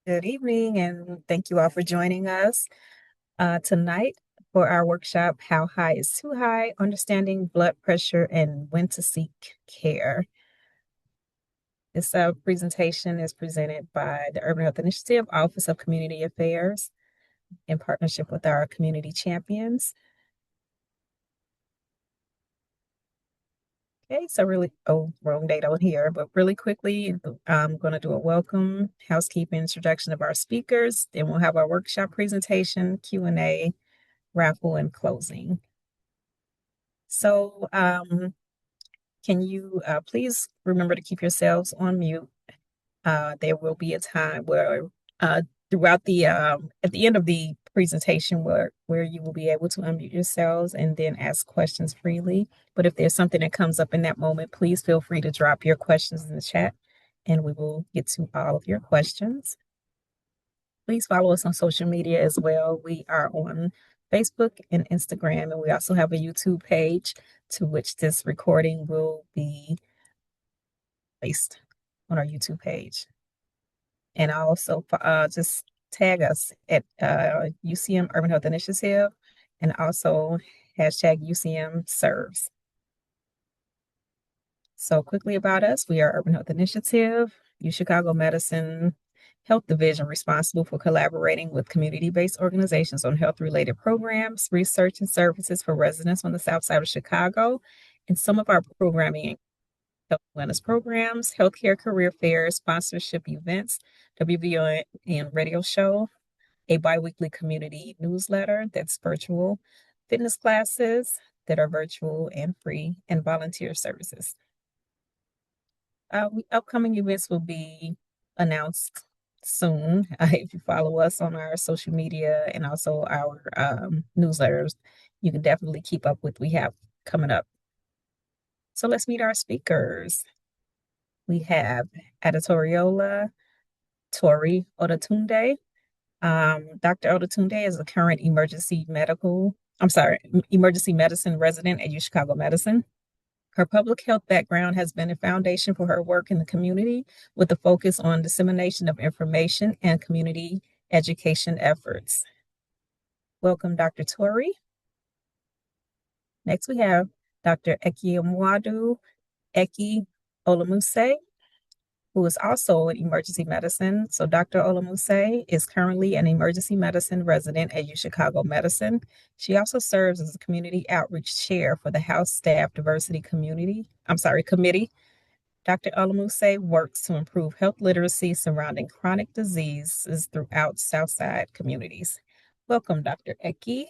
Good evening, and thank you all for joining us tonight for our workshop, How High is Too High? Understanding Blood Pressure and When to Seek Care. This presentation is presented by the Urban Health Initiative Office of Community Affairs in partnership with our community champions. Okay, so wrong date on here, but really quickly, I'm going to do a welcome, housekeeping introduction of our speakers. Then we'll have our workshop presentation, Q&A, raffle, and closing. So, can you please remember to keep yourselves on mute? There will be a time where throughout at the end of the presentation where you will be able to unmute yourselves and then ask questions freely. But if there's something that comes up in that moment, please feel free to drop your questions in the chat and we will get to all of your questions. Please follow us on social media as well. We are on Facebook and Instagram, and we also have a YouTube page to which this recording will be placed on our YouTube page. And also just tag us at UCM Urban Health Initiative and also hashtag UCM serves. So quickly about us, we are Urban Health Initiative, UChicago Medicine Health Division responsible for collaborating with community-based organizations on health-related programs, research, and services for residents on the south side of Chicago. And some of our programming health wellness programs, healthcare career fairs, sponsorship events, WVON radio show, a biweekly community newsletter that's virtual, fitness classes that are virtual and free, and volunteer services. Upcoming events will be announced soon. If you follow us on our social media and also our newsletters, you can definitely keep up with what we have coming up. So let's meet our speakers. We have Editoriola Tori Odatunde. Dr. Odatunde is a current emergency medicine resident at UChicago Medicine. Her public health background has been a foundation for her work in the community with a focus on dissemination of information and community education efforts. Welcome, Dr. Tori. Next, we have Dr. Ekiemwadu Eki Olamuse, who is also in emergency medicine. So Dr. Olamuse is currently an emergency medicine resident at UChicago Medicine. She also serves as a community outreach chair for the House Staff Diversity Committee. Dr. Olamuse works to improve health literacy surrounding chronic diseases throughout Southside communities. Welcome, Dr. Eki.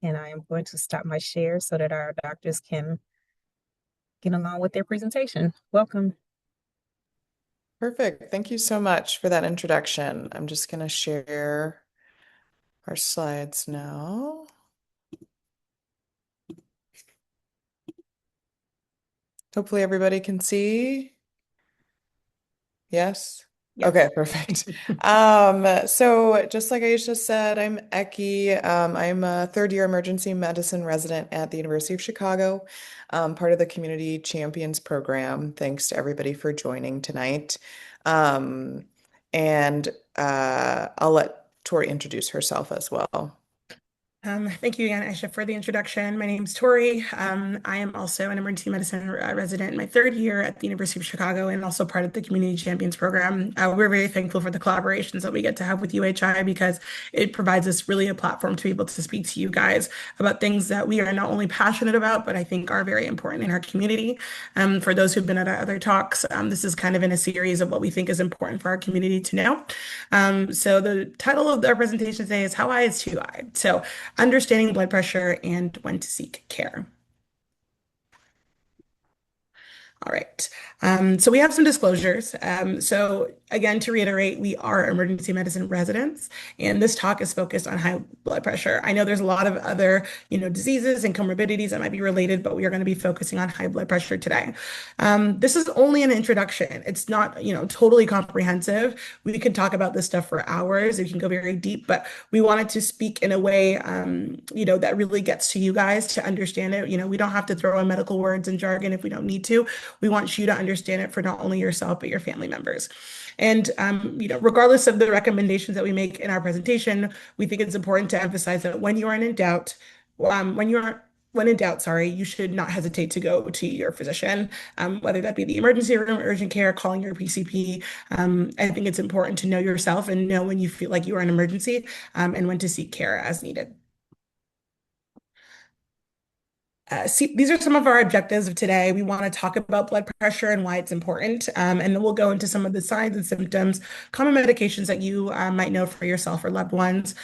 And I am going to stop my share so that our doctors can get along with their presentation. Welcome. Perfect. Thank you so much for that introduction. I'm just going to share our slides now. Hopefully everybody can see. Yes? Yes. Okay, perfect. So just like I just said, I'm Eki. I'm a third-year emergency medicine resident at the University of Chicago, part of the Community Champions program. Thanks to everybody for joining tonight. And I'll let Tori introduce herself as well. Thank you again, Aisha, for the introduction. My name is Tori. I am also an emergency medicine resident in my third year at the University of Chicago and also part of the Community Champions program. We're very thankful for the collaborations that we get to have with UHI because it provides us really a platform to be able to speak to you guys about things that we are not only passionate about, but I think are very important in our community. For those who've been at our other talks, this is kind of in a series of what we think is important for our community to know. So the title of our presentation today is How High is Too High? So understanding blood pressure and when to seek care. All right. So we have some disclosures. So again, to reiterate, we are emergency medicine residents, and this talk is focused on high blood pressure. I know there's a lot of other, diseases and comorbidities that might be related, but we are going to be focusing on high blood pressure today. This is only an introduction. It's not, totally comprehensive. We could talk about this stuff for hours. We can go very deep, but we wanted to speak in a way, that really gets to you guys to understand it. We don't have to throw in medical words and jargon if we don't need to. we want you to understand it for not only yourself, but your family members. And regardless of the recommendations that we make in our presentation, we think it's important to emphasize that when you are in doubt, when you are when in doubt, sorry, you should not hesitate to go to your physician, whether that be the emergency room, urgent care, calling your PCP. I think it's important to know yourself and know when you feel like you are an emergency, and when to seek care as needed. These are some of our objectives of today. We want to talk about blood pressure and why it's important, and then we'll go into some of the signs and symptoms, common medications that you might know for yourself or loved ones.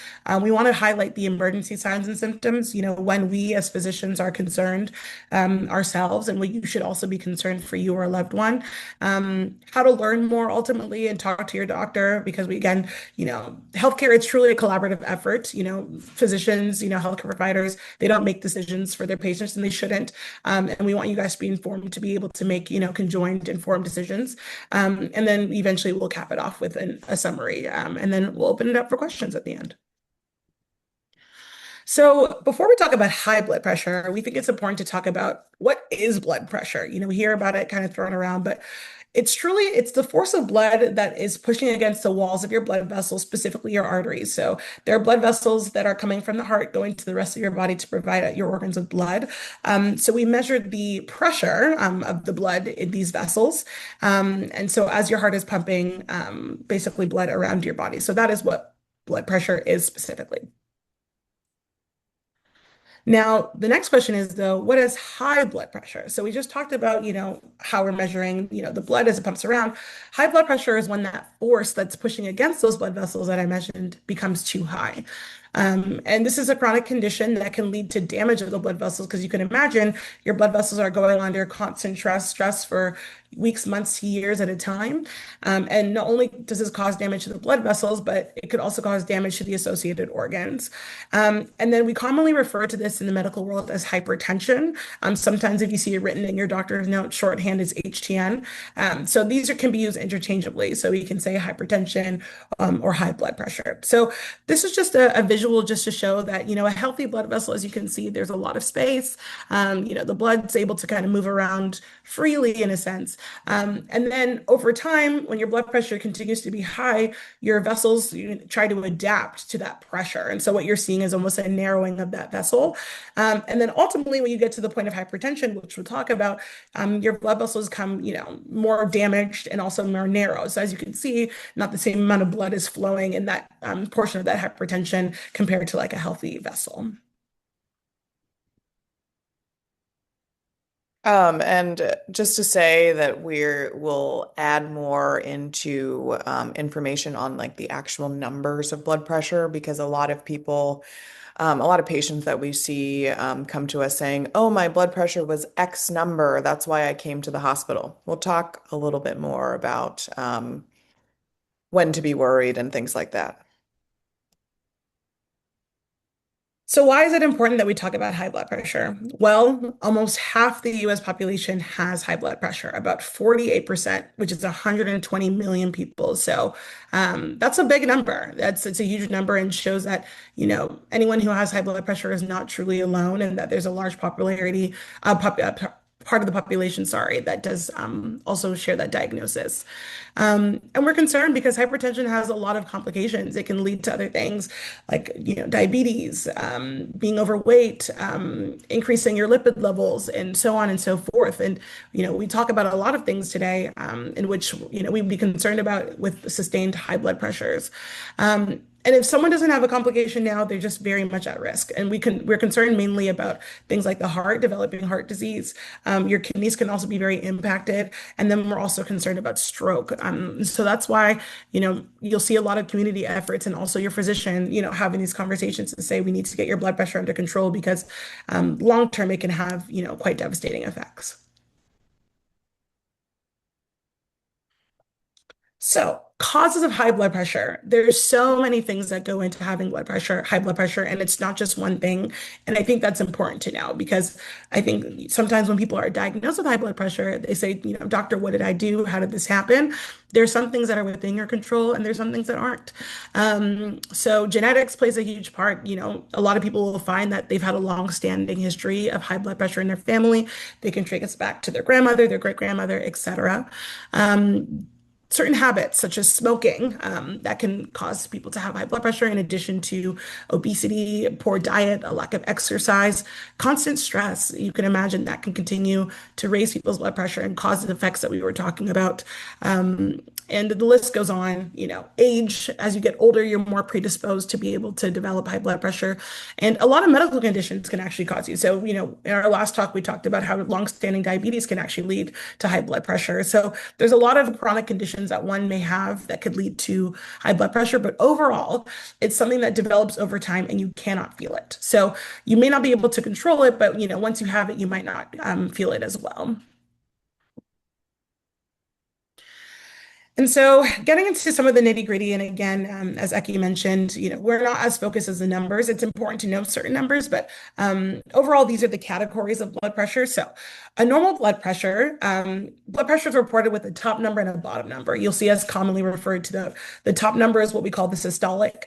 We want to highlight the emergency signs and symptoms, when we as physicians are concerned ourselves, and when you should also be concerned for you or a loved one. How to learn more ultimately and talk to your doctor, because again, healthcare, it's truly a collaborative effort. Physicians, healthcare providers, they don't make decisions for their patients and they shouldn't. And we want you guys to be informed to be able to make, conjoined informed decisions. And then eventually we'll cap it off with a summary. And then we'll open it up for questions at the end. So before we talk about high blood pressure, we think it's important to talk about what is blood pressure. We hear about it kind of thrown around, but it's the force of blood that is pushing against the walls of your blood vessels, specifically your arteries. So there are blood vessels that are coming from the heart going to the rest of your body to provide your organs with blood. So we measured the pressure of the blood in these vessels. And so as your heart is pumping basically blood around your body. So that is what blood pressure is specifically. Now, the next question is though, what is high blood pressure? So we just talked about, how we're measuring, the blood as it pumps around. High blood pressure is when that force that's pushing against those blood vessels that I mentioned becomes too high. And this is a chronic condition that can lead to damage of the blood vessels because you can imagine your blood vessels are going under constant stress for weeks, months, years at a time. And not only does this cause damage to the blood vessels, but it could also cause damage to the associated organs. And then we commonly refer to this in the medical world as hypertension. Sometimes if you see it written in your doctor's note, shorthand is HTN. So these can be used interchangeably. So we can say hypertension or high blood pressure. So this is just a visual just to show that, a healthy blood vessel, as you can see, there's a lot of space. The blood's able to kind of move around freely in a sense. And then over time, when your blood pressure continues to be high, your vessels try to adapt to that pressure. And so what you're seeing is almost a narrowing of that vessel. And then ultimately, when you get to the point of hypertension, which we'll talk about, your blood vessels come, more damaged and also more narrow. So as you can see, not the same amount of blood is flowing in that portion of that hypertension compared to like a healthy vessel. And just to say that we'll add more into information on like the actual numbers of blood pressure because a lot of people, a lot of patients that we see come to us saying, "Oh, my blood pressure was X number. That's why I came to the hospital." We'll talk a little bit more about when to be worried and things like that. So why is it important that we talk about high blood pressure? Well, almost half the US population has high blood pressure, about 48%, which is 120 million people. So that's a big number. It's a huge number and shows that, anyone who has high blood pressure is not truly alone and that there's a large popularity, part of the population, sorry, that does also share that diagnosis. And we're concerned because hypertension has a lot of complications. It can lead to other things like, diabetes, being overweight, increasing your lipid levels, and so on and so forth. And, we talk about a lot of things today in which, we'd be concerned about with sustained high blood pressures. And if someone doesn't have a complication now, they're just very much at risk. And we're concerned mainly about things like the heart, developing heart disease. Your kidneys can also be very impacted. And then we're also concerned about stroke. So that's why, you'll see a lot of community efforts and also your physician, having these conversations to say we need to get your blood pressure under control because long term it can have, quite devastating effects. So Causes of high blood pressure. There's so many things that go into having blood pressure, high blood pressure, and it's not just one thing. And I think that's important to know because I think sometimes when people are diagnosed with high blood pressure, they say, doctor, what did I do? How did this happen? There's some things that are within your control and there's some things that aren't. So genetics plays a huge part. A lot of people will find that they've had a long-standing history of high blood pressure in their family. They can trace it back to their grandmother, their great grandmother, etc. Certain habits, such as smoking, that can cause people to have high blood pressure, in addition to obesity, poor diet, a lack of exercise, constant stress. You can imagine that can continue to raise people's blood pressure and cause the effects that we were talking about. And the list goes on. Age, as you get older, you're more predisposed to be able to develop high blood pressure. And a lot of medical conditions can actually cause you. So, in our last talk, we talked about how long-standing diabetes can actually lead to high blood pressure. So there's a lot of chronic conditions that one may have that could lead to high blood pressure, but overall, it's something that develops over time and you cannot feel it. So you may not be able to control it, but once you have it, you might not feel it as well. And so, getting into some of the nitty-gritty, and again, as Eki mentioned, we're not as focused as the numbers. It's important to know certain numbers, but overall, these are the categories of blood pressure. So, a normal blood pressure is reported with a top number and a bottom number. You'll see us commonly referred to the top number is what we call the systolic.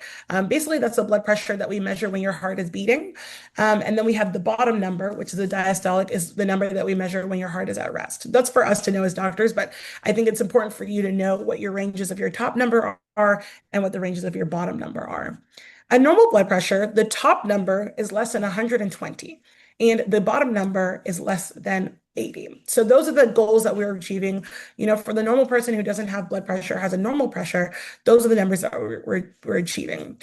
Basically, that's the blood pressure that we measure when your heart is beating. And then we have the bottom number, which is the diastolic, is the number that we measure when your heart is at rest. That's for us to know as doctors, but I think it's important for you to know what your ranges of your top number are and what the ranges of your bottom number are. A normal blood pressure, the top number is less than 120, and the bottom number is less than 80. So those are the goals that we're achieving. For the normal person who doesn't have blood pressure, has a normal pressure, those are the numbers that we're achieving.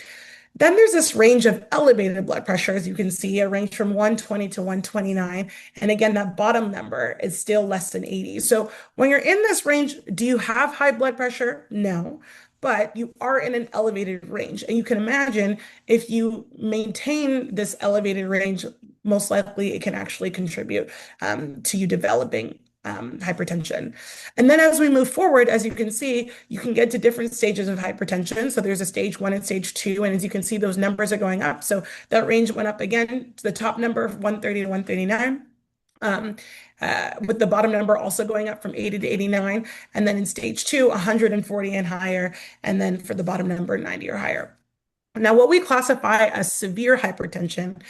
Then there's this range of elevated blood pressure, as you can see, a range from 120 to 129. And again, that bottom number is still less than 80. So when you're in this range, do you have high blood pressure? No, but you are in an elevated range. And you can imagine if you maintain this elevated range, most likely it can actually contribute to you developing hypertension. And then as we move forward, as you can see, you can get to different stages of hypertension. So there's a stage 1 and stage 2. And as you can see, those numbers are going up. So that range went up again to the top number of 130 to 139. With the bottom number also going up from 80 to 89. And then in stage 2, 140 and higher. And then for the bottom number, 90 or higher. Now, what we classify as severe hypertension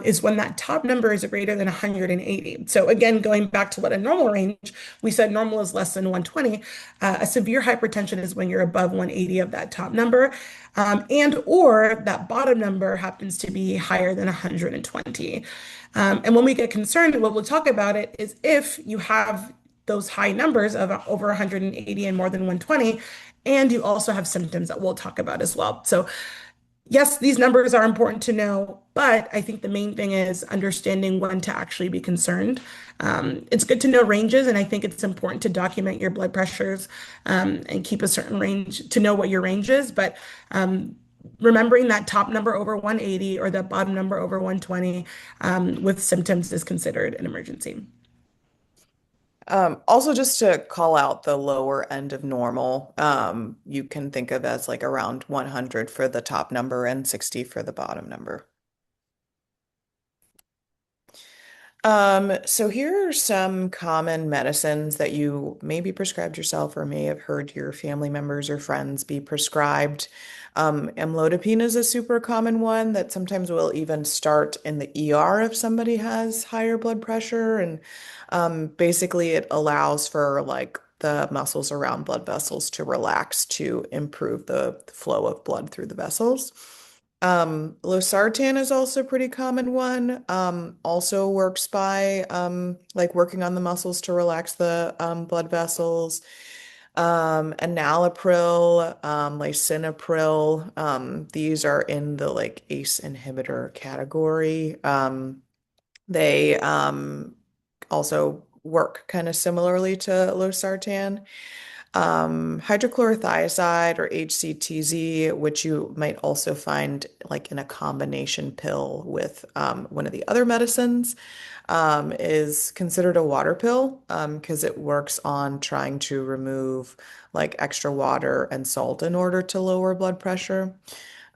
is when that top number is greater than 180. So again, going back to what a normal range, we said normal is less than 120. A severe hypertension is when you're above 180 of that top number, and or that bottom number happens to be higher than 120. And when we get concerned, what we'll talk about it is if you have those high numbers of over 180 and more than 120, and you also have symptoms that we'll talk about as well. So yes, these numbers are important to know, but I think the main thing is understanding when to actually be concerned. It's good to know ranges, and I think it's important to document your blood pressures and keep a certain range to know what your range is. But remembering that top number over 180 or that bottom number over 120 with symptoms is considered an emergency. Also, just to call out the lower end of normal, you can think of as like around 100 for the top number and 60 for the bottom number. So here are some common medicines that you may be prescribed yourself or may have heard your family members or friends be prescribed. Amlodipine is a super common one that sometimes will even start in the ER if somebody has higher blood pressure. And basically it allows for like the muscles around blood vessels to relax to improve the flow of blood through the vessels. Losartan is also a pretty common one. Also works by like working on the muscles to relax the blood vessels. Enalapril, lisinopril, these are in the like ACE inhibitor category. They also work kind of similarly to losartan. Hydrochlorothiazide or HCTZ, which you might also find like in a combination pill with one of the other medicines, is considered a water pill because it works on trying to remove like extra water and salt in order to lower blood pressure.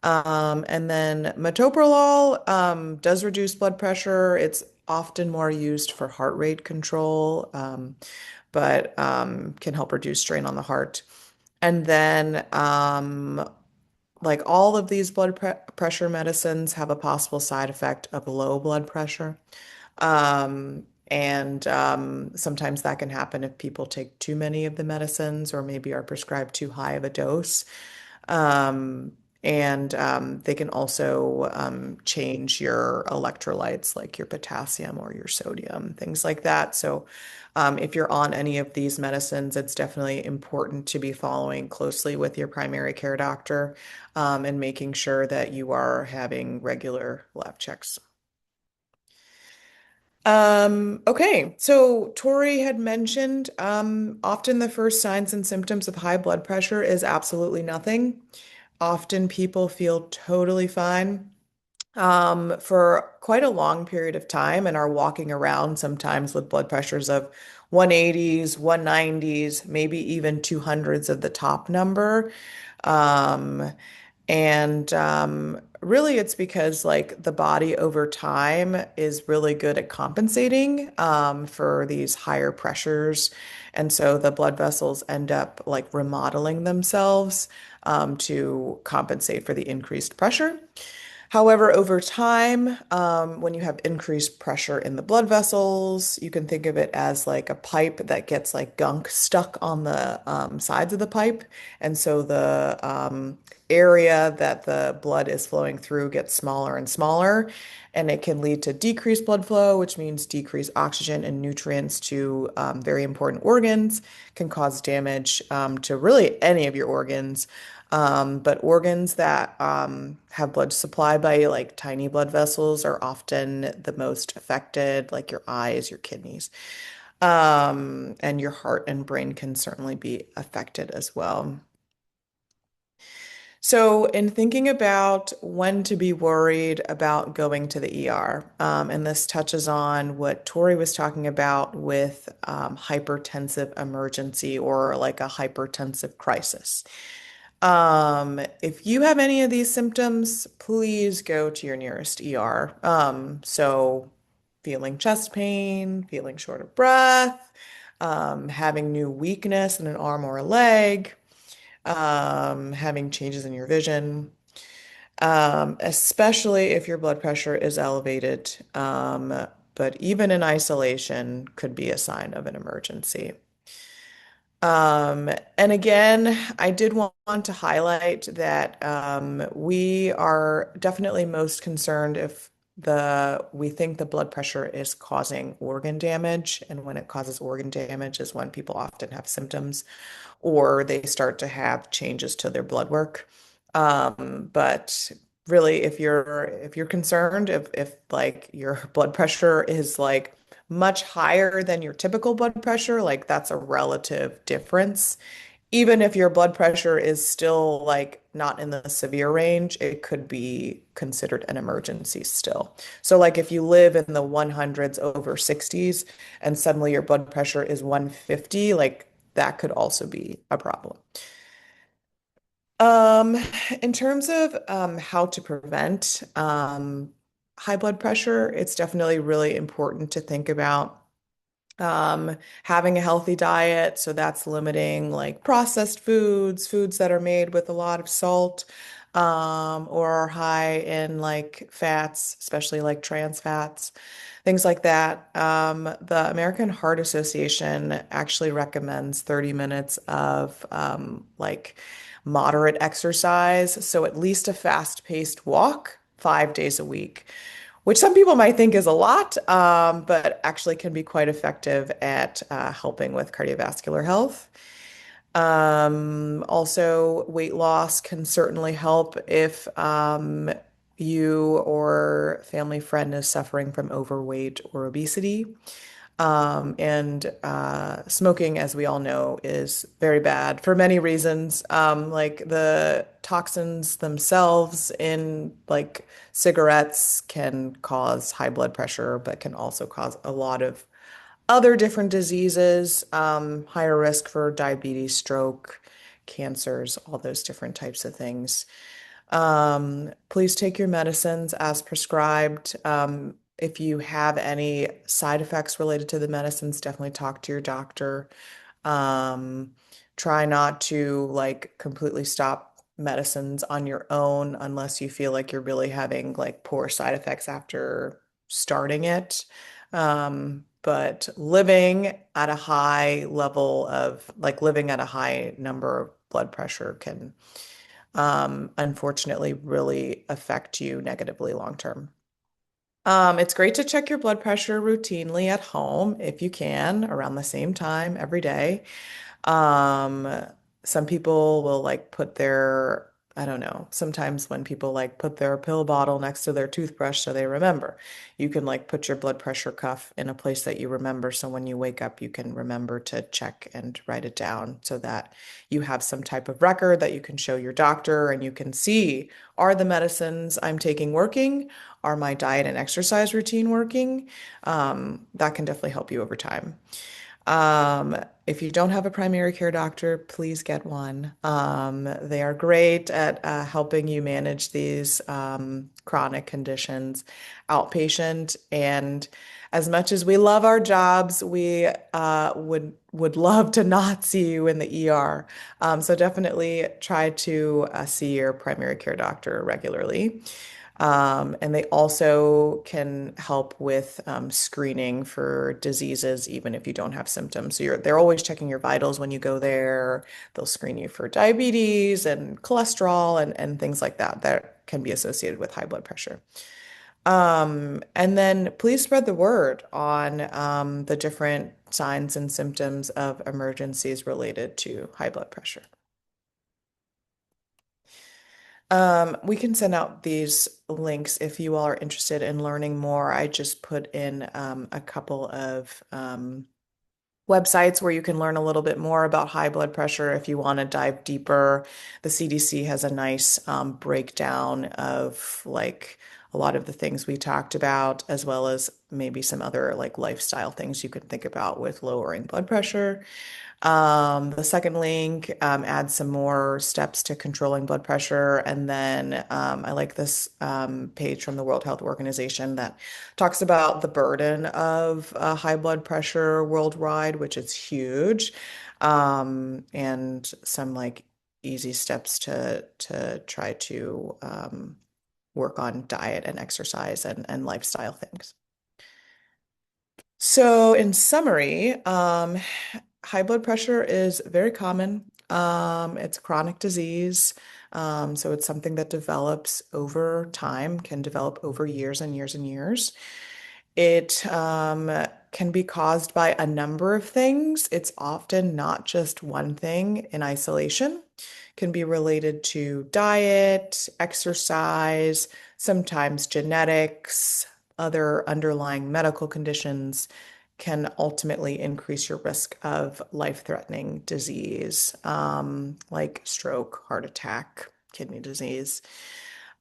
And then metoprolol does reduce blood pressure. It's often more used for heart rate control, but can help reduce strain on the heart. And then, like all of these pressure medicines have a possible side effect of low blood pressure. And sometimes that can happen if people take too many of the medicines or maybe are prescribed too high of a dose. Um, and they can also change your electrolytes, like your potassium or your sodium, things like that. So, if you're on any of these medicines, it's definitely important to be following closely with your primary care doctor, and making sure that you are having regular lab checks. Okay, so Tori had mentioned often the first signs and symptoms of high blood pressure is absolutely nothing. Often people feel totally fine for quite a long period of time and are walking around sometimes with blood pressures of 180s, 190s, maybe even 200s of the top number. Um, and really, it's because like the body over time is really good at compensating for these higher pressures. And so the blood vessels end up like remodeling themselves to compensate for the increased pressure. However, over time, when you have increased pressure in the blood vessels, you can think of it as like a pipe that gets like gunk stuck on the sides of the pipe. And so the area that the blood is flowing through gets smaller and smaller. And it can lead to decreased blood flow, which means decreased oxygen and nutrients to very important organs, can cause damage to really any of your organs. But organs that have blood supply by like tiny blood vessels are often the most affected, like your eyes, your kidneys, and your heart and brain can certainly be affected as well. So, in thinking about when to be worried about going to the ER, and this touches on what Tori was talking about with hypertensive emergency or like a hypertensive crisis. If you have any of these symptoms, please go to your nearest ER. So feeling chest pain, feeling short of breath, having new weakness in an arm or a leg, having changes in your vision, especially if your blood pressure is elevated. But even in isolation could be a sign of an emergency. And again, I did want to highlight that we are definitely most concerned if we think the blood pressure is causing organ damage, and when it causes organ damage is when people often have symptoms or they start to have changes to their blood work. But really, if you're concerned, if like your blood pressure is like much higher than your typical blood pressure, like that's a relative difference. Even if your blood pressure is still like not in the severe range, it could be considered an emergency still. So like if you live in the 100s over 60s and suddenly your blood pressure is 150, like that could also be a problem. Um, in terms of how to prevent high blood pressure, it's definitely really important to think about having a healthy diet. So that's limiting like processed foods, foods that are made with a lot of salt, or are high in like fats, especially like trans fats, things like that. The American Heart Association actually recommends 30 minutes of like moderate exercise. So at least a fast-paced walk 5 days a week, which some people might think is a lot, but actually can be quite effective at helping with cardiovascular health. Also, weight loss can certainly help if you or family friend is suffering from overweight or obesity. And smoking, as we all know, is very bad for many reasons. Like the toxins themselves in like cigarettes can cause high blood pressure, but can also cause a lot of other different diseases, higher risk for diabetes, stroke, cancers, all those different types of things. Please take your medicines as prescribed. If you have any side effects related to the medicines, definitely talk to your doctor. Um, Try not to like completely stop medicines on your own unless you feel like you're really having like poor side effects after starting it. But living at a high level of like living at a high number of blood pressure can unfortunately really affect you negatively long term. It's great to check your blood pressure routinely at home if you can, around the same time every day. Um, some people will like put their, I don't know, sometimes when people like put their pill bottle next to their toothbrush so they remember, you can like put your blood pressure cuff in a place that you remember. So when you wake up, you can remember to check and write it down so that you have some type of record that you can show your doctor and you can see, are the medicines I'm taking working? Are my diet and exercise routine working? That can definitely help you over time. Um, if you don't have a primary care doctor, please get one. They are great at helping you manage these chronic conditions outpatient. And as much as we love our jobs, we would love to not see you in the ER. So definitely try to see your primary care doctor regularly. And they also can help with screening for diseases, even if you don't have symptoms. So they're always checking your vitals when you go there. They'll screen you for diabetes and cholesterol and things like that that can be associated with high blood pressure. And then please spread the word on the different signs and symptoms of emergencies related to high blood pressure. We can send out these links if you all are interested in learning more. I just put in a couple of websites where you can learn a little bit more about high blood pressure if you want to dive deeper. The CDC has a nice breakdown of like a lot of the things we talked about, as well as maybe some other like lifestyle things you can think about with lowering blood pressure. The second link adds some more steps to controlling blood pressure. And then I like this page from the World Health Organization that talks about the burden of high blood pressure worldwide, which is huge, and some like easy steps to try to work on diet and exercise and lifestyle things. So, in summary, high blood pressure is very common. It's a chronic disease. So, it's something that develops over time, can develop over years and years and years. It can be caused by a number of things. It's often not just one thing in isolation. Can be related to diet, exercise, sometimes genetics, other underlying medical conditions can ultimately increase your risk of life-threatening disease, like stroke, heart attack, kidney disease.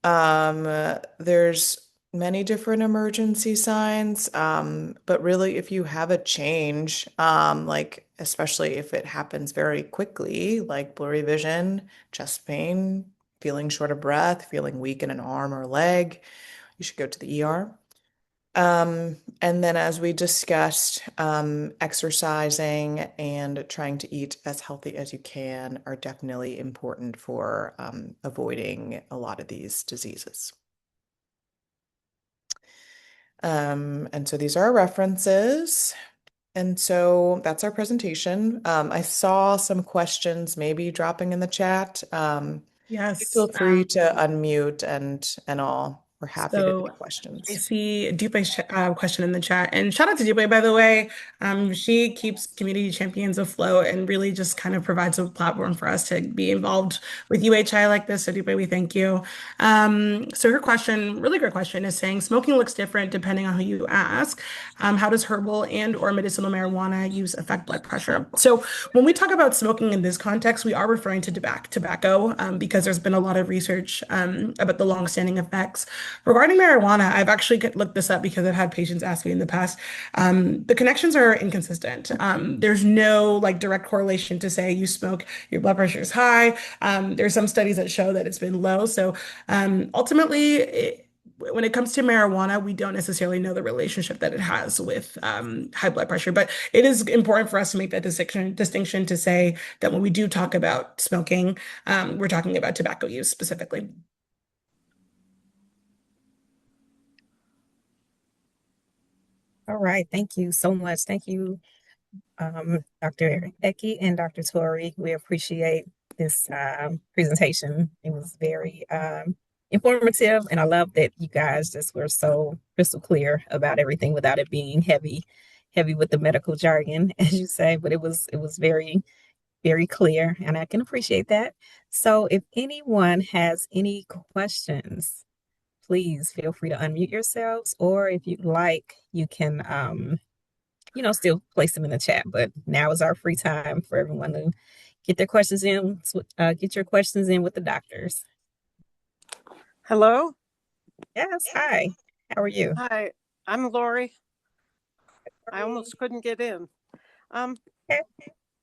There's many different emergency signs, but really, if you have a change, like especially if it happens very quickly, like blurry vision, chest pain, feeling short of breath, feeling weak in an arm or leg, you should go to the ER. And then, as we discussed, exercising and trying to eat as healthy as you can are definitely important for avoiding a lot of these diseases. And so these are our references. And so that's our presentation. I saw some questions maybe dropping in the chat. Yes. Feel free to unmute and all. We're happy to So take I questions. see Dupe's question in the chat, and shout out to Dupe, by the way. She keeps community champions afloat and really just kind of provides a platform for us to be involved with UHI like this. So Dupe, we thank you. So her question, really great question, is saying smoking looks different depending on who you ask. How does herbal and or medicinal marijuana use affect blood pressure? So when we talk about smoking in this context, we are referring to tobacco because there's been a lot of research about the long-standing effects. Regarding marijuana, I've actually looked this up because I've had patients ask me in the past. The connections are inconsistent. There's no like direct correlation to say you smoke, your blood pressure is high. There's some studies that show that it's been low. So ultimately, when it comes to marijuana, we don't necessarily know the relationship that it has with high blood pressure. But it is important for us to make that distinction to say that when we do talk about smoking, we're talking about tobacco use specifically. All right. Thank you so much. Thank you, Dr. Eki and Dr. Tori. We appreciate this presentation. It was very informative, and I love that you guys just were so crystal clear about everything without it being heavy with the medical jargon, as you say. But it was very clear, and I can appreciate that. So, if anyone has any questions, please feel free to unmute yourselves, or if you'd like, you can still place them in the chat. But now is our free time for everyone to get their questions in, get your questions in with the doctors. Hello? Yes, hi. How are you? Hi, I'm Lori. I almost couldn't get in. Okay,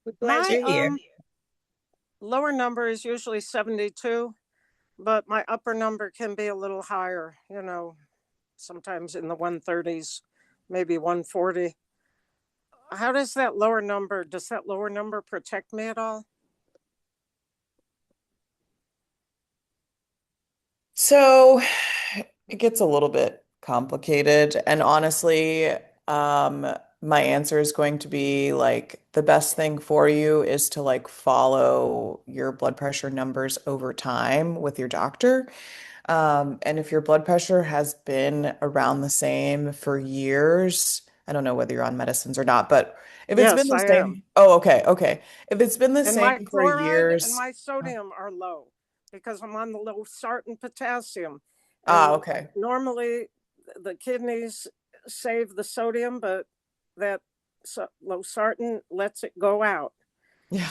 we're glad My you're here. lower number is usually 72, but my upper number can be a little higher, sometimes in the 130s, maybe 140. Does that lower number protect me at all? So it gets a little bit complicated. And honestly, my answer is going to be like the best thing for you is to like follow your blood pressure numbers over time with your doctor. And if your blood pressure has been around the same for years, I don't know whether you're on medicines or not, but if it's been Yes, the I am. same, oh, okay. If it's been the And my same for chloride and years, my sodium are low because I'm on the low sartan potassium. ah, And okay. normally the kidneys save the sodium, but that low sartan lets it go out. Yeah.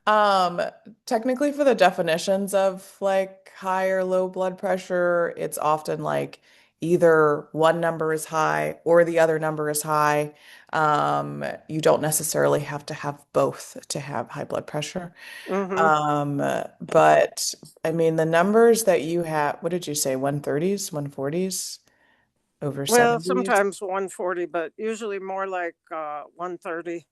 Um, Technically for the definitions of like high or low blood pressure, it's often like either one number is high or the other number is high. You don't necessarily have to have both to have high blood pressure. Mm-hmm. Um, but I mean the numbers that you have, what did you say, 130s, 140s, over Well, 70s? sometimes 140, but usually more like 130.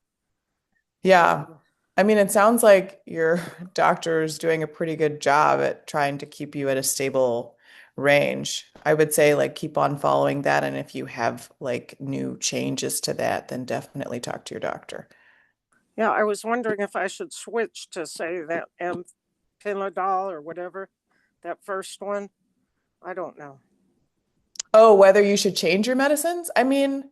Yeah. Um, I mean, it sounds like your doctor is doing a pretty good job at trying to keep you at a stable range. I would say like keep on following that, and if you have like new changes to that, then definitely talk to your doctor. yeah, I was wondering if I should switch to say that Pinladol or whatever, that first one. I don't know. Oh, whether you should change your medicines? I mean,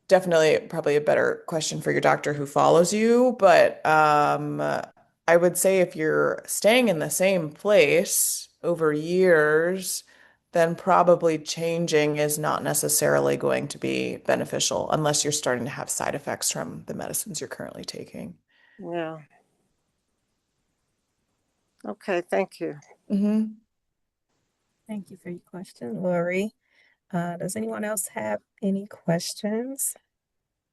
definitely probably a better question for your doctor who follows you, but I would say if you're staying in the same place over years, then probably changing is not necessarily going to be beneficial unless you're starting to have side effects from the medicines you're currently taking. Yeah. Okay, thank you. Hmm. Thank you for your question, Lori. Does anyone else have any questions?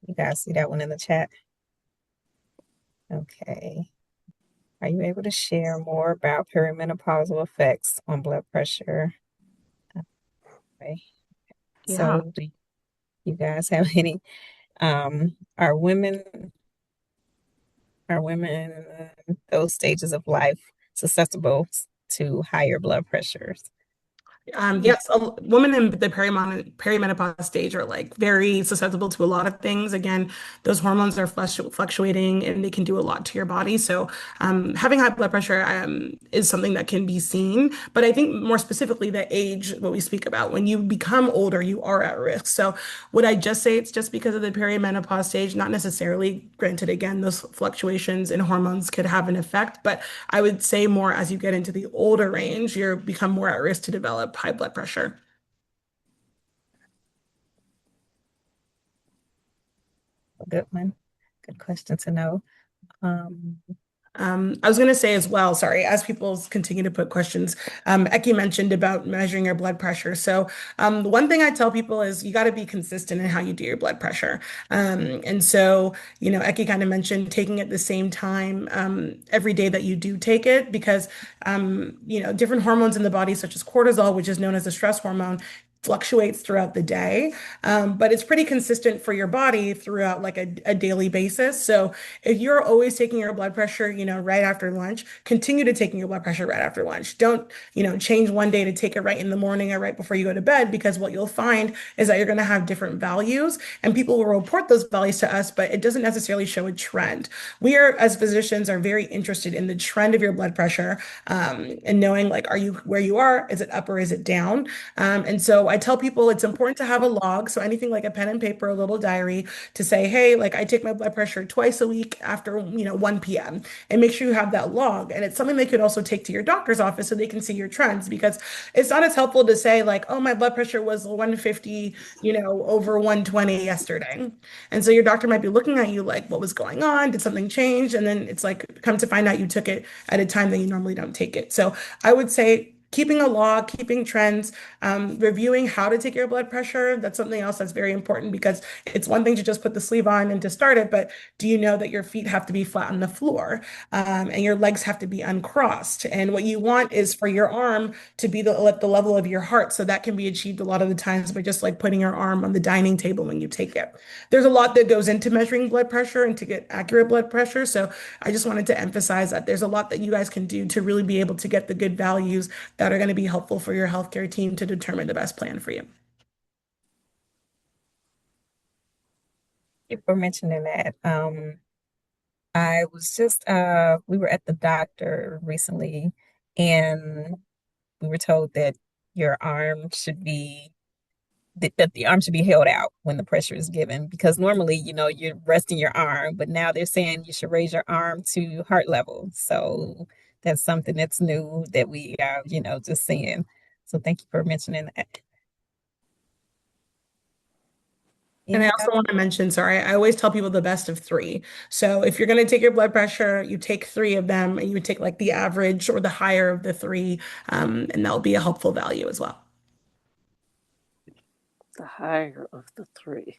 You guys see that one in the chat? Okay. Are you able to share more about perimenopausal effects on blood pressure? Okay. Yeah. So, do you guys have any? Um, are women in those stages of life susceptible to higher blood pressures? Yeah. Yes, women in the perimenopause stage are like very susceptible to a lot of things. Again, those hormones are fluctuating and they can do a lot to your body. So, having high blood pressure is something that can be seen. But I think more specifically, the age, what we speak about, when you become older, you are at risk. So, would I just say it's just because of the perimenopause stage? Not necessarily. Granted, again, those fluctuations in hormones could have an effect, but I would say more as you get into the older range, you become more at risk to develop high blood pressure. A good one. Good question to know. Um, I was going to say as well, sorry, as people continue to put questions, Eki mentioned about measuring your blood pressure. So, the one thing I tell people is you got to be consistent in how you do your blood pressure. And so, Eki kind of mentioned taking it the same time every day that you do take it because, different hormones in the body, such as cortisol, which is known as a stress hormone, fluctuates throughout the day, but it's pretty consistent for your body throughout like a daily basis. So if you're always taking your blood pressure, right after lunch, continue to taking your blood pressure right after lunch. Don't, change one day to take it right in the morning or right before you go to bed, because what you'll find is that you're going to have different values and people will report those values to us, but it doesn't necessarily show a trend. We are, as physicians, are very interested in the trend of your blood pressure and knowing like, are you where you are? Is it up or is it down? And so I tell people it's important to have a log. So anything like a pen and paper, a little diary to say, hey, like I take my blood pressure twice a week after, 1 p.m. and make sure you have that log. And it's something they could also take to your doctor's office so they can see your trends because it's not as helpful to say like, oh, my blood pressure was 150, over 120 yesterday. And so your doctor might be looking at you like, what was going on? Did something change? And then it's like, come to find out you took it at a time that you normally don't take it. So I would say keeping a log, keeping trends, reviewing how to take your blood pressure. That's something else that's very important because it's one thing to just put the sleeve on and to start it, but do you know that your feet have to be flat on the floor and your legs have to be uncrossed? And what you want is for your arm to be at the level of your heart. So that can be achieved a lot of the times by just like putting your arm on the dining table when you take it. There's a lot that goes into measuring blood pressure and to get accurate blood pressure. So I just wanted to emphasize that there's a lot that you guys can do to really be able to get the good values that are going to be helpful for your healthcare team to determine the best plan for you. Thank you for mentioning that. I was just we were at the doctor recently and we were told that your arm should be that the arm should be held out when the pressure is given because normally, you're resting your arm, but now they're saying you should raise your arm to heart level. So that's something that's new that we are, just seeing. So thank you for mentioning that. And I Any also other? want to mention, sorry, I always tell people the best of three. So if you're going to take your blood pressure, you take three of them and you would take like the average or the higher of the three, and that will be a helpful value as well. The higher of the three.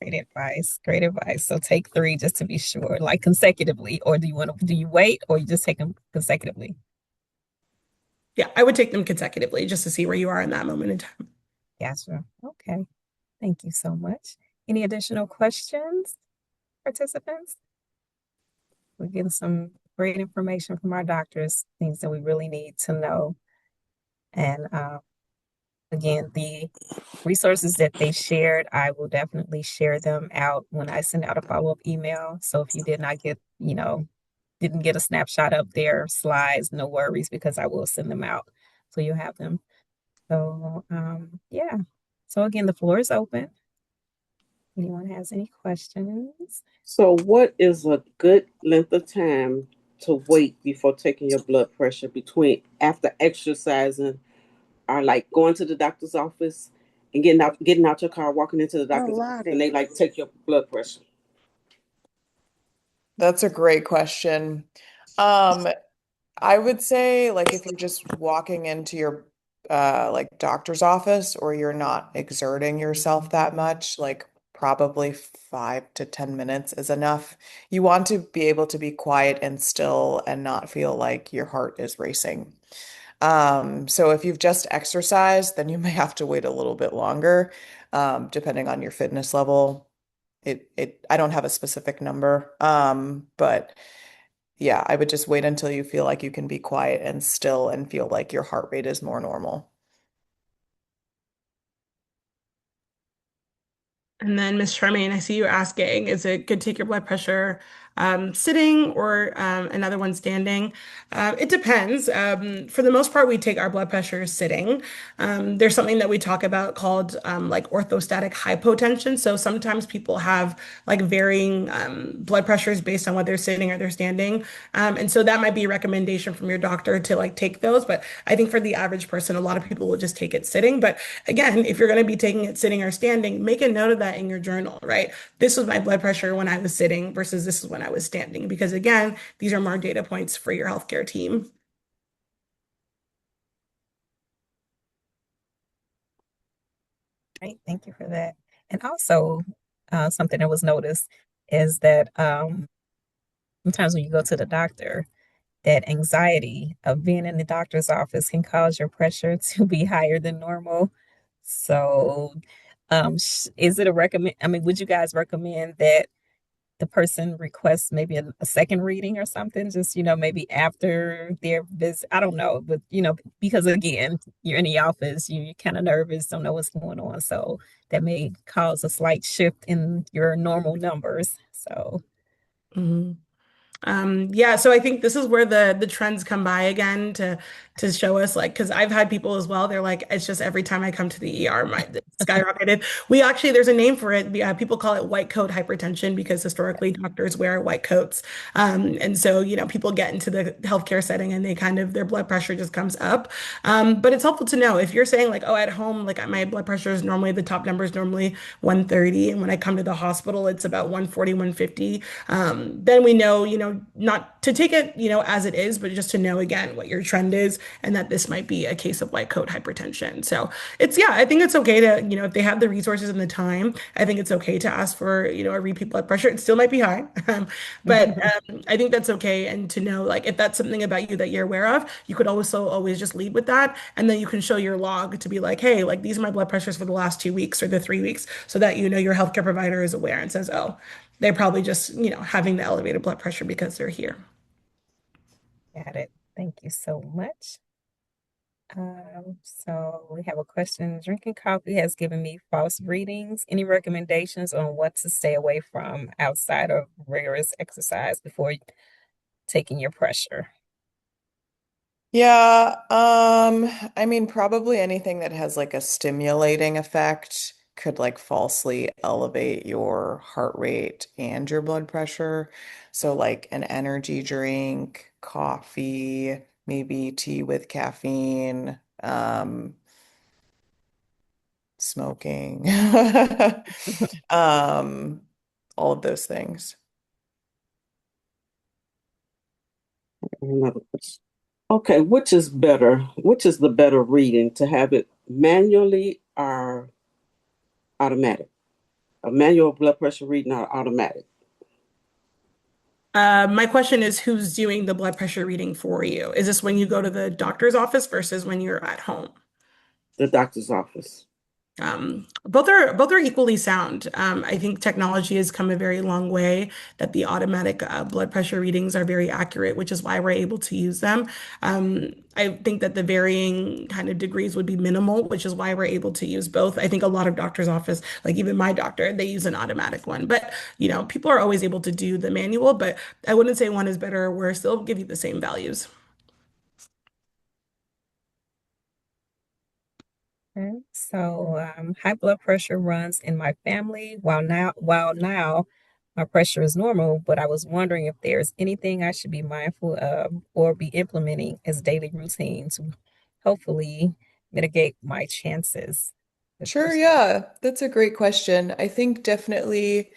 Great advice. Great advice. So take three just to be sure, like consecutively, or do you wait or you just take them consecutively? Yeah, I would take them consecutively just to see where you are in that moment in time. Gotcha. Okay. Thank you so much. Any additional questions, participants? We're getting some great information from our doctors, things that we really need to know. And again, the resources that they shared, I will definitely share them out when I send out a follow-up email. So if you did not get, didn't get a snapshot of their slides, no worries because I will send them out. So you'll have them. So yeah. So again, the floor is open. Anyone has any questions? So, what is a good length of time to wait before taking your blood pressure between after exercising or like going to the doctor's office and getting out your car, walking into the Oh, doctor's office, and Lottie. they like take your blood pressure? That's a great question. Um, I would say like if you're just walking into your like doctor's office or you're not exerting yourself that much, like probably 5 to 10 minutes is enough. You want to be able to be quiet and still and not feel like your heart is racing. So if you've just exercised, then you may have to wait a little bit longer, depending on your fitness level. I don't have a specific number, but yeah, I would just wait until you feel like you can be quiet and still and feel like your heart rate is more normal. And then Miss Charmaine, I see you asking, is it good to take your blood pressure sitting or another one standing? It depends. For the most part, we take our blood pressure sitting. There's something that we talk about called like orthostatic hypotension. So sometimes people have like varying blood pressures based on whether they're sitting or they're standing. And so that might be a recommendation from your doctor to like take those. But I think for the average person, a lot of people will just take it sitting. But again, if you're going to be taking it sitting or standing, make a note of that in your journal, right? This was my blood pressure when I was sitting versus this is when I was standing. Because again, these are more data points for your healthcare team. Right, thank you for that. And also, something that was noticed is that sometimes when you go to the doctor, that anxiety of being in the doctor's office can cause your pressure to be higher than normal. So, is it a recommend? I mean, would you guys recommend that the person requests maybe a second reading or something, just, maybe after their visit? I don't know, but, because again, you're in the office, you're kind of nervous, don't know what's going on. So that may cause a slight shift in your normal numbers. So, Mhm. Yeah, so I think this is where the trends come by again to show us like because I've had people as well. They're like, it's just every time I come to the ER, my it skyrocketed. We actually there's a name for it. People call it white coat hypertension because historically doctors wear white coats, and so people get into the healthcare setting and they kind of their blood pressure just comes up. But it's helpful to know if you're saying like, oh, at home like my blood pressure is normally the top number is normally 130, and when I come to the hospital it's about 140, 150. Then we know, not to take it, as it is, but just to know again what your trend is and that this might be a case of white coat hypertension. So yeah, I think it's okay to, if they have the resources and the time, I think it's okay to ask for, a repeat blood pressure. It still might be high, but I think that's okay. And to know, like, if that's something about you that you're aware of, you could also always just lead with that. And then you can show your log to be like, hey, like these are my blood pressures for the last 2 weeks or the 3 weeks so that, your healthcare provider is aware and says, oh, they're probably just, having the elevated blood pressure because they're here. got it. Thank you so much. So we have a question. Drinking coffee has given me false readings. Any recommendations on what to stay away from outside of rigorous exercise before taking your pressure? Yeah, I mean, probably anything that has like a stimulating effect could like falsely elevate your heart rate and your blood pressure. So like an energy drink, coffee, maybe tea with caffeine, smoking, um, all of those things. Another question. Okay, which is better? Which is the better reading, to have it manually or automatic? A manual blood pressure reading or automatic? My question is, who's doing the blood pressure reading for you? Is this when you go to the doctor's office versus when you're at home? The doctor's office. Both are equally sound. I think technology has come a very long way. That the automatic blood pressure readings are very accurate, which is why we're able to use them. I think that the varying kind of degrees would be minimal, which is why we're able to use both. I think a lot of doctors' office, like even my doctor, they use an automatic one. But people are always able to do the manual. But I wouldn't say one is better or worse. They'll give you the same values. Okay. So, high blood pressure runs in my family. While now my pressure is normal, but I was wondering if there's anything I should be mindful of or be implementing as daily routine to hopefully mitigate my chances with Sure, this. yeah, that's a great question. I think definitely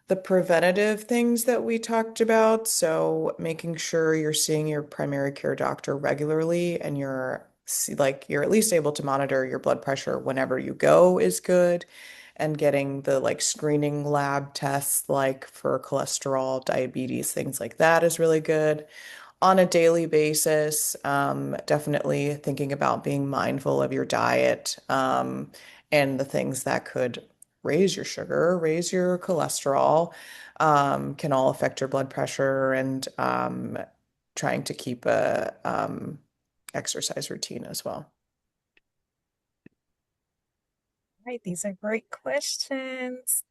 the preventative things that we talked about. So making sure you're seeing your primary care doctor regularly and you're at least able to monitor your blood pressure whenever you go is good. And getting the like screening lab tests like for cholesterol, diabetes, things like that is really good on a daily basis. Definitely thinking about being mindful of your diet, and the things that could raise your sugar, raise your cholesterol, can all affect your blood pressure, and trying to keep a exercise routine as well. Right, these are great questions.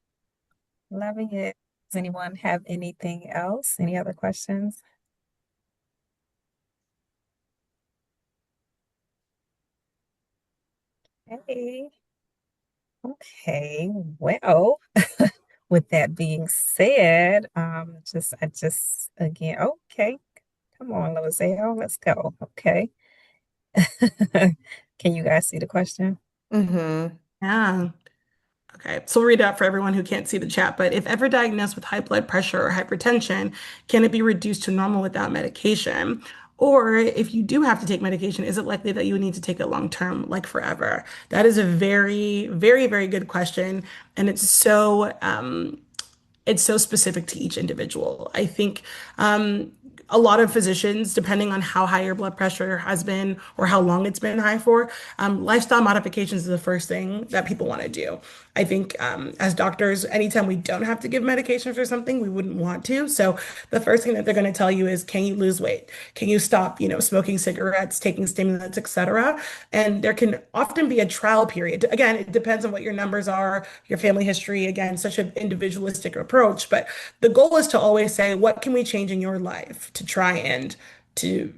Loving it. Does anyone have anything else? Any other questions? Hey, okay. Well, with that being said, I just again, okay. Come on, Lozelle, let's go. Okay. Can you guys see the question? Mm-hmm. Yeah. Okay, so we'll read it out for everyone who can't see the chat. But if ever diagnosed with high blood pressure or hypertension, can it be reduced to normal without medication? Or if you do have to take medication, is it likely that you would need to take it long term, like forever? That is a very, very, very good question. And it's so specific to each individual. I think a lot of physicians, depending on how high your blood pressure has been or how long it's been high for, lifestyle modifications is the first thing that people want to do. I think as doctors, anytime we don't have to give medication for something, we wouldn't want to. So the first thing that they're going to tell you is, can you lose weight? Can you stop, smoking cigarettes, taking stimulants, etc.? And there can often be a trial period. Again, it depends on what your numbers are, your family history. Again, such an individualistic approach. But the goal is to always say, what can we change in your life to try and to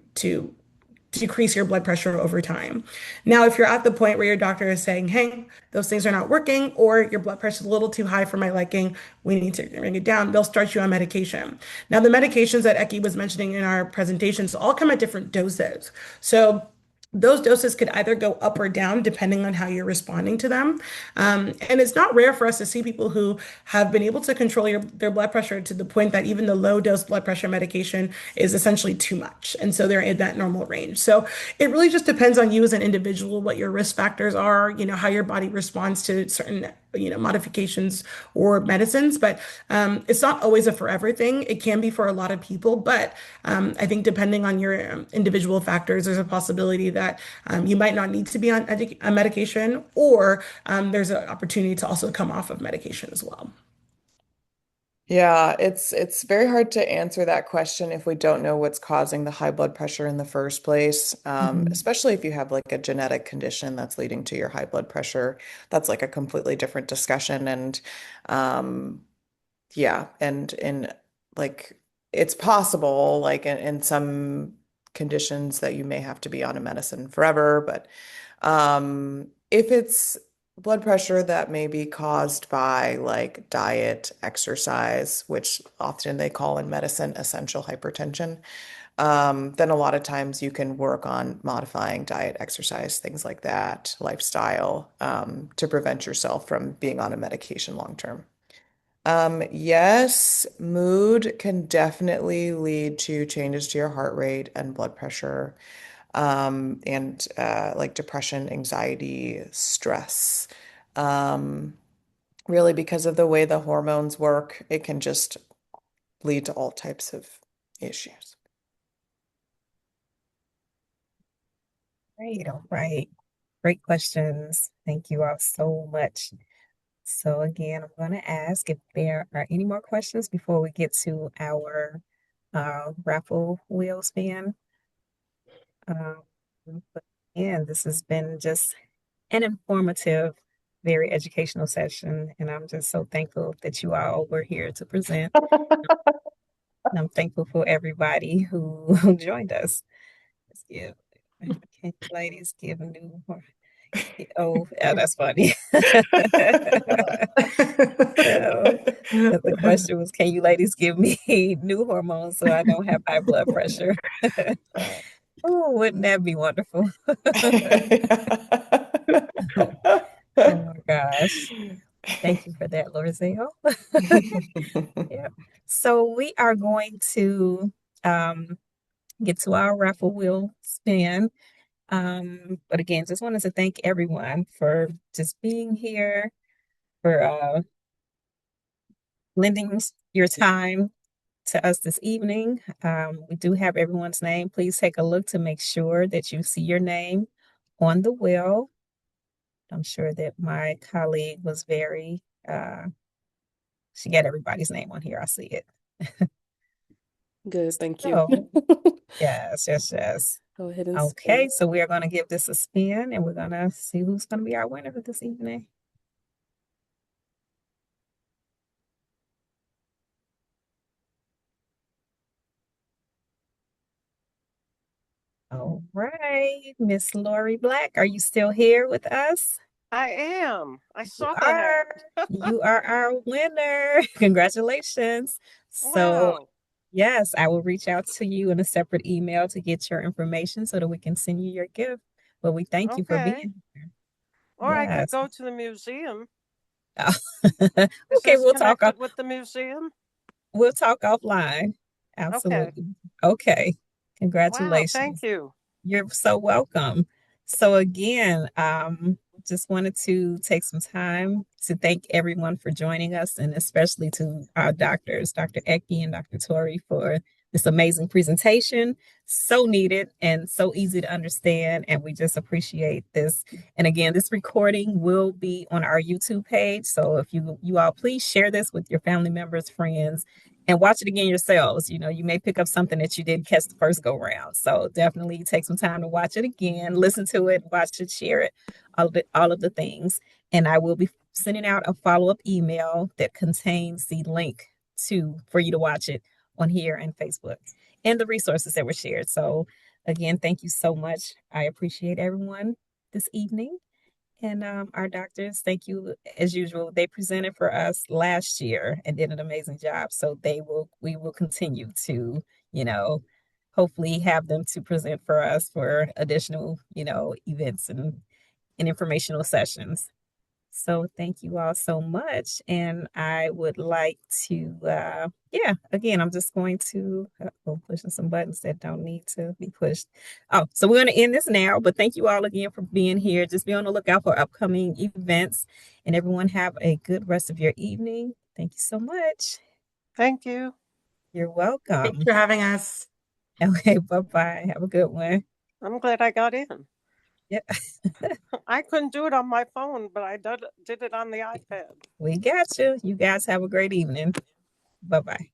decrease your blood pressure over time. Now, if you're at the point where your doctor is saying, hey, those things are not working, or your blood pressure is a little too high for my liking, we need to bring it down, they'll start you on medication. Now, the medications that Eki was mentioning in our presentations all come at different doses. So those doses could either go up or down depending on how you're responding to them. And it's not rare for us to see people who have been able to control their blood pressure to the point that even the low dose blood pressure medication is essentially too much. And so they're in that normal range. So it really just depends on you as an individual, what your risk factors are, how your body responds to certain modifications or medicines, but it's not always a forever thing. It can be for a lot of people, but I think depending on your individual factors, there's a possibility that you might not need to be on a medication, or there's an opportunity to also come off of medication as well. Yeah, it's very hard to answer that question if we don't know what's causing the high blood pressure in the first place, Mhm. especially if you have like a genetic condition that's leading to your high blood pressure. That's like a completely different discussion. And yeah, and in like it's possible, like in some conditions that you may have to be on a medicine forever, but if it's blood pressure that may be caused by like diet, exercise, which often they call in medicine essential hypertension, then a lot of times you can work on modifying diet, exercise, things like that, lifestyle, to prevent yourself from being on a medication long term. Yes, mood can definitely lead to changes to your heart rate and blood pressure, and like depression, anxiety, stress. Um, Really, because of the way the hormones work, it can just lead to all types of issues. Great, all right. Great questions. Thank you all so much. So again, I'm going to ask if there are any more questions before we get to our raffle wheel spin. Um, but again, this has been just an informative, very educational session, and I'm just so thankful that you all were here to present. And I'm thankful for everybody who joined us. Let's give, can you ladies give a new, oh, yeah, that's funny. So, because the question was, can you ladies give me new hormones so I don't have high blood pressure? Oh, wouldn't that be wonderful? Oh my gosh. Thank you for that, Lorizeo. Yeah. So we are going to um, get to our raffle wheel spin. But again, just wanted to thank everyone for just being here, for lending your time to us this evening. We do have everyone's name. Please take a look to make sure that you see your name on the wheel. I'm sure that my colleague was very, she got everybody's name on here. I see it. Good, thank you. So, yes, yes, yes. Go ahead and Okay, spin. so we are going to give this a spin and we're going to see who's going to be our winner for this evening. All right, Miss Lori Black, are you still here with us? I am. I You saw the are. hat. You are our winner. Congratulations. So, Wow. yes, I will reach out to you in a separate email to get your information so that we can send you your gift. But we thank you for Okay. being here. Or I could Yes. go to the museum. Is Okay, this connected with the museum? we'll talk offline. Okay. Absolutely. Okay. Wow. Thank Congratulations. you. You're so welcome. So again, just wanted to take some time to thank everyone for joining us, and especially to our doctors, Dr. Eki and Dr. Tori, for this amazing presentation. So needed and so easy to understand, and we just appreciate this. And again, this recording will be on our YouTube page. So if you all please share this with your family members, friends, and watch it again yourselves. You know, you may pick up something that you didn't catch the first go round. So definitely take some time to watch it again, listen to it, watch it, share it, all of the things. And I will be sending out a follow-up email that contains the link to for you to watch it on here and Facebook and the resources that were shared. So again, thank you so much. I appreciate everyone this evening. And our doctors, thank you as usual. They presented for us last year and did an amazing job. So we will continue to, you know, hopefully have them to present for us for additional, events and informational sessions. So thank you all so much. And I would like to, yeah, again, I'm just going to pushing some buttons that don't need to be pushed. Oh, so we're going to end this now, but thank you all again for being here. Just be on the lookout for upcoming events, and everyone have a good rest of your evening. Thank you so much. Thank you. You're Thanks welcome. for having us. Okay, bye-bye. Have a good one. I'm glad I got in. Yeah, I couldn't do it on my phone, but I did it on the iPad. we got you. You guys have a great evening. Bye-bye.